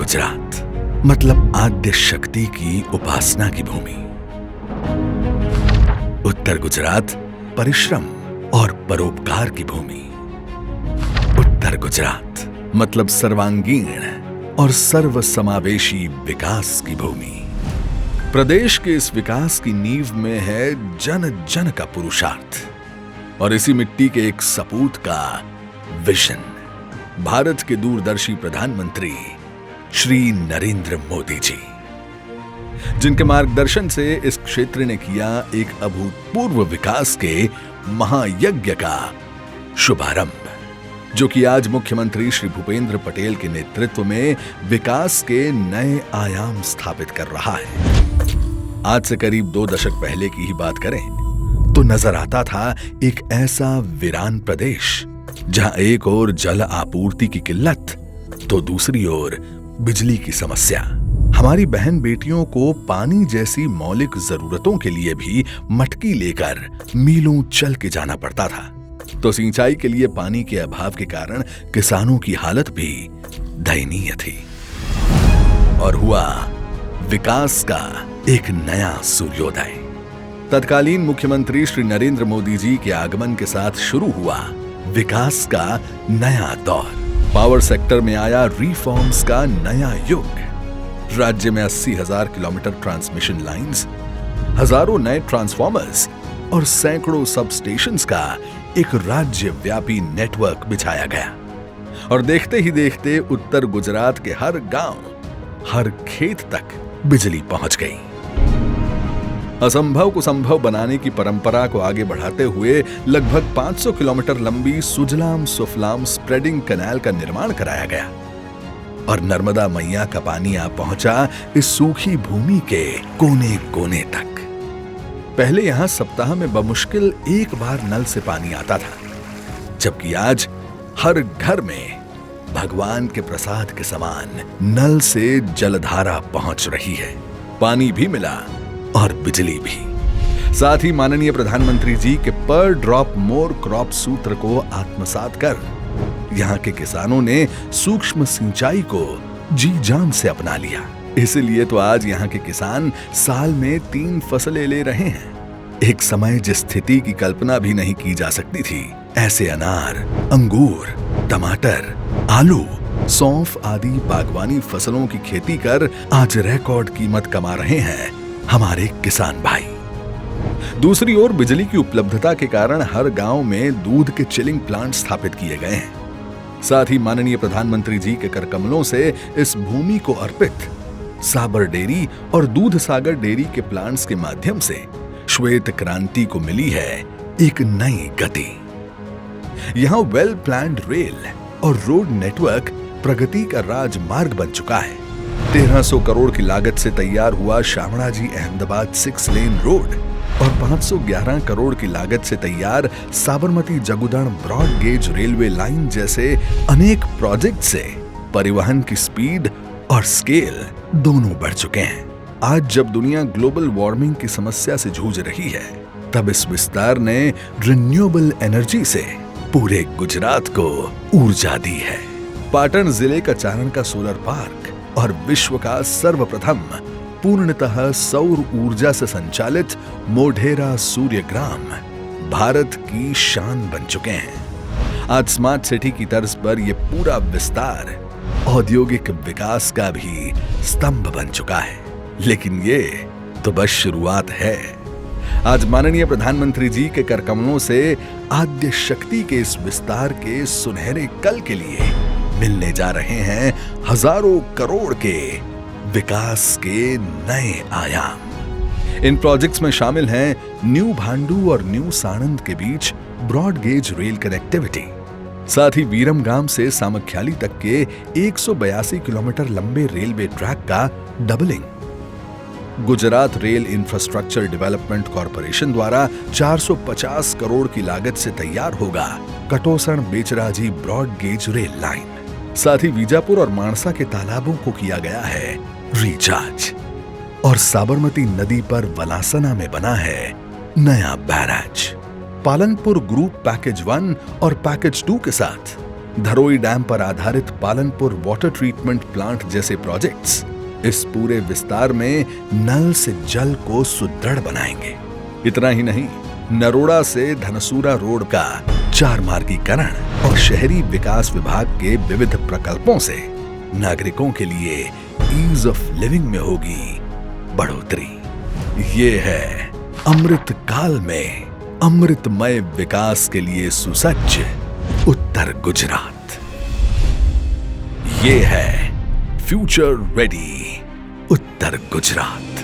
गुजरात मतलब आद्य शक्ति की उपासना की भूमि। उत्तर गुजरात परिश्रम और परोपकार की भूमि। उत्तर गुजरात मतलब सर्वांगीण और सर्वसमावेशी विकास की भूमि। प्रदेश के इस विकास की नींव में है जन जन का पुरुषार्थ और इसी मिट्टी के एक सपूत का विजन। भारत के दूरदर्शी प्रधानमंत्री श्री नरेंद्र मोदी जी, जिनके मार्गदर्शन से इस क्षेत्र ने किया एक अभूतपूर्व विकास के महायज्ञ का शुभारंभ, जो कि आज मुख्यमंत्री श्री भूपेंद्र पटेल के नेतृत्व में विकास के नए आयाम स्थापित कर रहा है। आज से करीब 2 दशक पहले की ही बात करें तो नजर आता था एक ऐसा वीरान प्रदेश जहां एक ओर जल आपूर्ति की किल्लत तो दूसरी ओर बिजली की समस्या। हमारी बहन बेटियों को पानी जैसी मौलिक जरूरतों के लिए भी मटकी लेकर मीलों चल के जाना पड़ता था, तो सिंचाई के लिए पानी के अभाव के कारण किसानों की हालत भी दयनीय थी। और हुआ विकास का एक नया सूर्योदय। तत्कालीन मुख्यमंत्री श्री नरेंद्र मोदी जी के आगमन के साथ शुरू हुआ विकास का नया दौर। पावर सेक्टर में आया रिफॉर्म्स का नया युग। राज्य में 80,000 किलोमीटर ट्रांसमिशन लाइंस, हजारों नए ट्रांसफॉर्मर्स और सैकड़ों सब स्टेशंस का एक राज्यव्यापी नेटवर्क बिछाया गया। और देखते ही देखते उत्तर गुजरात के हर गांव, हर खेत तक बिजली पहुंच गई। असंभव को संभव बनाने की परंपरा को आगे बढ़ाते हुए लगभग 500 किलोमीटर लंबी सुजलाम सुफलाम स्प्रेडिंग कैनाल का निर्माण कराया गया और नर्मदा मैया का पानी आ पहुंचा इस सूखी भूमि के कोने कोने तक। पहले यहां सप्ताह में बमुश्किल एक बार नल से पानी आता था, जबकि आज हर घर में भगवान के प्रसाद के समान नल से जलधारा पहुंच रही है। पानी भी मिला और बिजली भी। साथ ही माननीय प्रधानमंत्री जी के पर ड्रॉप मोर क्रॉप सूत्र को आत्मसात कर यहां के किसानों ने सूक्ष्म सिंचाई को जी जान से अपना लिया। इसलिए तो आज यहां के किसान साल में 3 फसलें ले रहे हैं। एक समय जिस स्थिति की कल्पना भी नहीं की जा सकती थी, ऐसे अनार, अंगूर, टमाटर, आलू, सौंफ आदि बागवानी फसलों की खेती कर आज रिकॉर्ड कीमत कमा रहे हैं हमारे किसान भाई। दूसरी ओर बिजली की उपलब्धता के कारण हर गांव में दूध के चिलिंग प्लांट स्थापित किए गए हैं। साथ ही माननीय प्रधानमंत्री जी के कर कमलों से इस भूमि को अर्पित साबर डेयरी और दूध सागर डेयरी के प्लांट्स के माध्यम से श्वेत क्रांति को मिली है एक नई गति। यहां वेल प्लान्ड रेल और रोड नेटवर्क प्रगति का राजमार्ग बन चुका है। 1300 करोड़ की लागत से तैयार हुआ शामड़ाजी अहमदाबाद 6 लेन रोड और 511 करोड़ की लागत से तैयार Sabarmati Jagudan broad gauge railway line जैसे अनेक प्रोजेक्ट से परिवहन की स्पीड और स्केल दोनों बढ़ चुके हैं। आज जब दुनिया ग्लोबल वार्मिंग की समस्या से जूझ रही है, तब इस विस्तार ने रिन्यूएबल एनर्जी से पूरे गुजरात को ऊर्जा दी है। पाटन जिले का चारण का सोलर पार्क और विश्व का सर्वप्रथम पूर्णतः सौर ऊर्जा से संचालित मोढेरा सूर्य ग्राम भारत की शान बन चुके हैं। आज स्मार्ट सिटी की तर्ज पर यह पूरा विस्तार औद्योगिक विकास का भी स्तंभ बन चुका है। लेकिन ये तो बस शुरुआत है। आज माननीय प्रधानमंत्री जी के कर कमलों से आद्य शक्ति के इस विस्तार के सुनहरे कल के लिए मिलने जा रहे हैं हजारों करोड़ के विकास के नए आयाम। इन प्रोजेक्ट्स में शामिल हैं न्यू भांडू और न्यू साणंद के बीच ब्रॉड गेज रेल कनेक्टिविटी, साथ ही वीरमगाम से सामख्याली तक के 182 किलोमीटर लंबे रेलवे ट्रैक का doubling. Gujarat rail infrastructure development corporation द्वारा 450 करोड़ की लागत से तैयार होगा Katosan Becharaji broad gauge rail line. साथ ही बीजापुर और मानसा के तालाबों को किया गया है रिचार्ज और साबरमती नदी पर वलासना में बना है नया बैराज। पालनपुर ग्रुप पैकेज 1 और पैकेज 2 के साथ धरोई डैम पर आधारित पालनपुर वाटर ट्रीटमेंट प्लांट जैसे प्रोजेक्ट्स इस पूरे विस्तार में नल से जल को सुदृढ़ बनाएंगे। इतना ही नहीं, नरोड़ा से धनसूरा रोड का 4 मार्गीकरण और शहरी विकास विभाग के विविध प्रकल्पों से नागरिकों के लिए ईज ऑफ लिविंग में होगी बढ़ोतरी। ये है अमृत काल में अमृतमय विकास के लिए सुसज्ज उत्तर गुजरात। ये है फ्यूचर रेडी उत्तर गुजरात।